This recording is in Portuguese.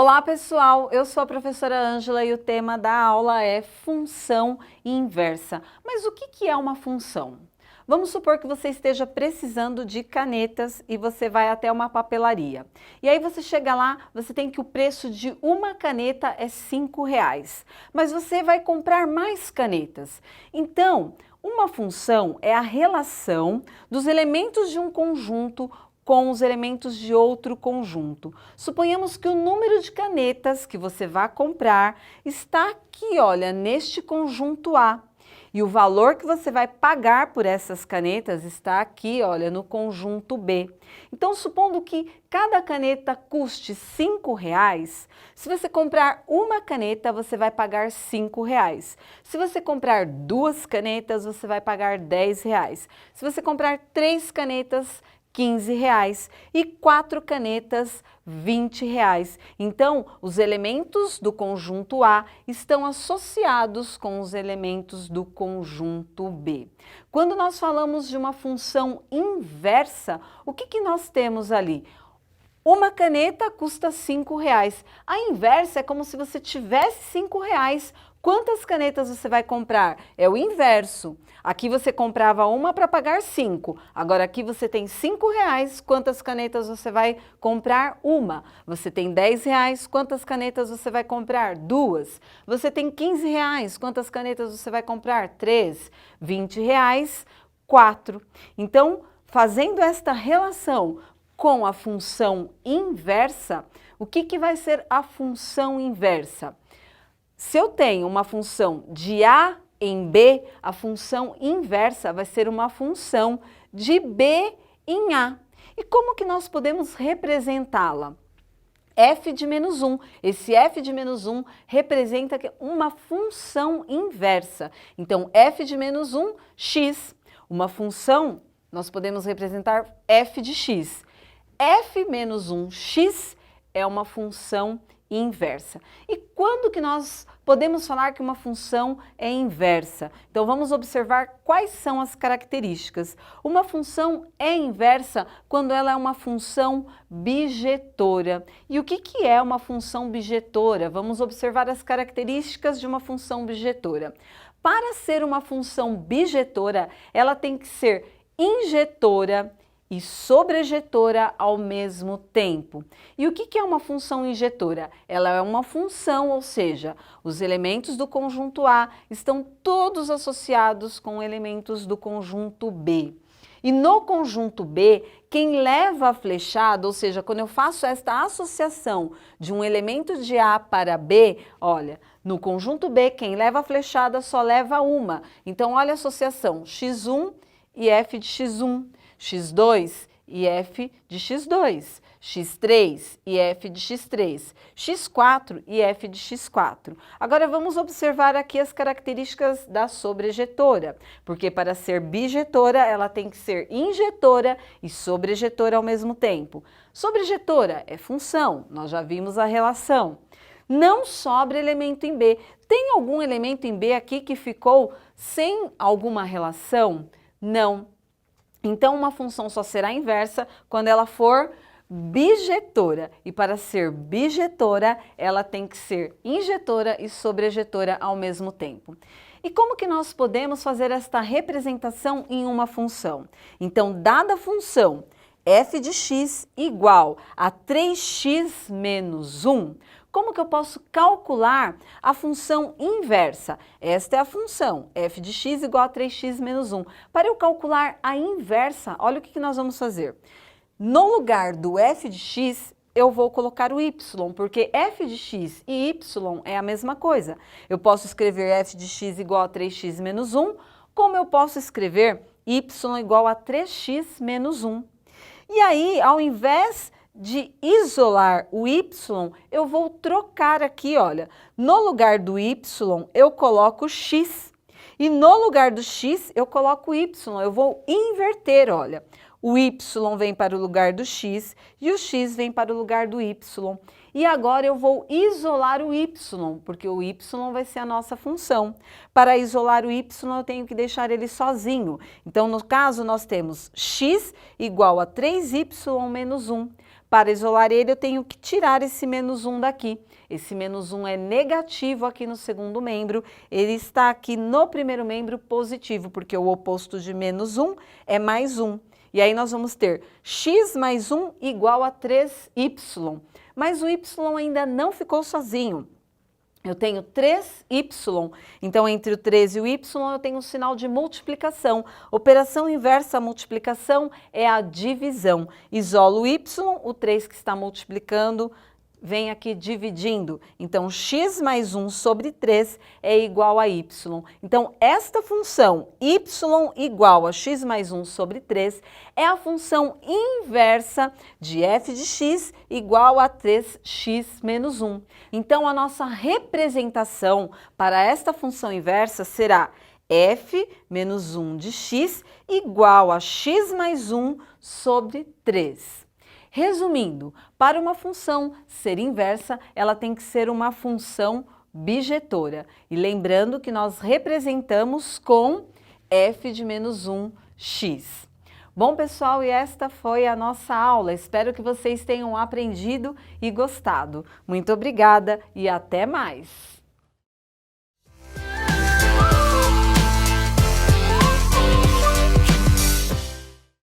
Olá pessoal, eu sou a professora Ângela e o tema da aula é função inversa. Mas o que é uma função? Vamos supor que você esteja precisando de canetas e você vai até uma papelaria. E aí você chega lá, você tem que o preço de uma caneta é R$5, mas você vai comprar mais canetas. Então, uma função é a relação dos elementos de um conjunto com os elementos de outro conjunto. Suponhamos que o número de canetas que você vai comprar está aqui, olha, neste conjunto A. E o valor que você vai pagar por essas canetas está aqui, olha, no conjunto B. Então, supondo que cada caneta custe R$5, se você comprar uma caneta, você vai pagar R$5. Se você comprar duas canetas, você vai pagar R$10. Se você comprar três canetas, R$15 e 4 canetas, R$20. Então, os elementos do conjunto A estão associados com os elementos do conjunto B. Quando nós falamos de uma função inversa, o que nós temos ali? Uma caneta custa R$5. A inversa é como se você tivesse R$5. Quantas canetas você vai comprar? É o inverso. Aqui você comprava uma para pagar 5. Agora aqui você tem R$5. Quantas canetas você vai comprar? Uma. Você tem R$10. Quantas canetas você vai comprar? Duas. Você tem R$15. Quantas canetas você vai comprar? 3. R$20. 4. Então, fazendo esta relação com a função inversa, o que vai ser a função inversa? Se eu tenho uma função de A em B, a função inversa vai ser uma função de B em A. E como que nós podemos representá-la? F de menos 1. Esse F de menos 1 representa uma função inversa. Então, F de menos 1, x. Uma função, nós podemos representar F de x. F menos 1x é uma função inversa. E quando que nós podemos falar que uma função é inversa? Então vamos observar quais são as características. Uma função é inversa quando ela é uma função bijetora. E o que é uma função bijetora? Vamos observar as características de uma função bijetora. Para ser uma função bijetora, ela tem que ser injetora e sobrejetora ao mesmo tempo. E o que é uma função injetora? Ela é uma função, ou seja, os elementos do conjunto A estão todos associados com elementos do conjunto B. E no conjunto B, quem leva a flechada, ou seja, quando eu faço esta associação de um elemento de A para B, olha, no conjunto B, quem leva a flechada só leva uma. Então, olha a associação, x1 e f de x1. x2 e f de x2, x3 e f de x3, x4 e f de x4. Agora vamos observar aqui as características da sobrejetora, porque para ser bijetora ela tem que ser injetora e sobrejetora ao mesmo tempo. Sobrejetora é função, nós já vimos a relação. Não sobra elemento em B. Tem algum elemento em B aqui que ficou sem alguma relação? Não. Então, uma função só será inversa quando ela for bijetora. E para ser bijetora, ela tem que ser injetora e sobrejetora ao mesmo tempo. E como que nós podemos fazer esta representação em uma função? Então, dada a função f de x igual a 3x menos 1, como que eu posso calcular a função inversa? Esta é a função, f de x igual a 3x menos 1. Para eu calcular a inversa, olha o que nós vamos fazer. No lugar do f de x, eu vou colocar o y, porque f de x e y é a mesma coisa. Eu posso escrever f de x igual a 3x menos 1, como eu posso escrever y igual a 3x menos 1. E aí, ao invés de isolar o y, eu vou trocar aqui, olha, no lugar do y eu coloco x e no lugar do x eu coloco y, eu vou inverter, olha, o y vem para o lugar do x e o x vem para o lugar do y. E agora eu vou isolar o y, porque o y vai ser a nossa função. Para isolar o y, eu tenho que deixar ele sozinho. Então, no caso, nós temos x igual a 3y menos 1. Para isolar ele, eu tenho que tirar esse menos 1 daqui. Esse menos 1 é negativo aqui no segundo membro, ele está aqui no primeiro membro positivo, porque o oposto de menos 1 é mais 1. E aí nós vamos ter x mais 1 igual a 3y. Mas o y ainda não ficou sozinho. Eu tenho 3y, então entre o 3 e o y eu tenho um sinal de multiplicação. Operação inversa à multiplicação é a divisão. Isolo o y, o 3 que está multiplicando vem aqui dividindo. Então, x mais 1 sobre 3 é igual a y. Então, esta função y igual a x mais 1 sobre 3 é a função inversa de f de x igual a 3x menos 1. Então, a nossa representação para esta função inversa será f menos 1 de x igual a x mais 1 sobre 3. Resumindo, para uma função ser inversa, ela tem que ser uma função bijetora. E lembrando que nós representamos com f de menos 1x. Bom, pessoal, e esta foi a nossa aula. Espero que vocês tenham aprendido e gostado. Muito obrigada e até mais!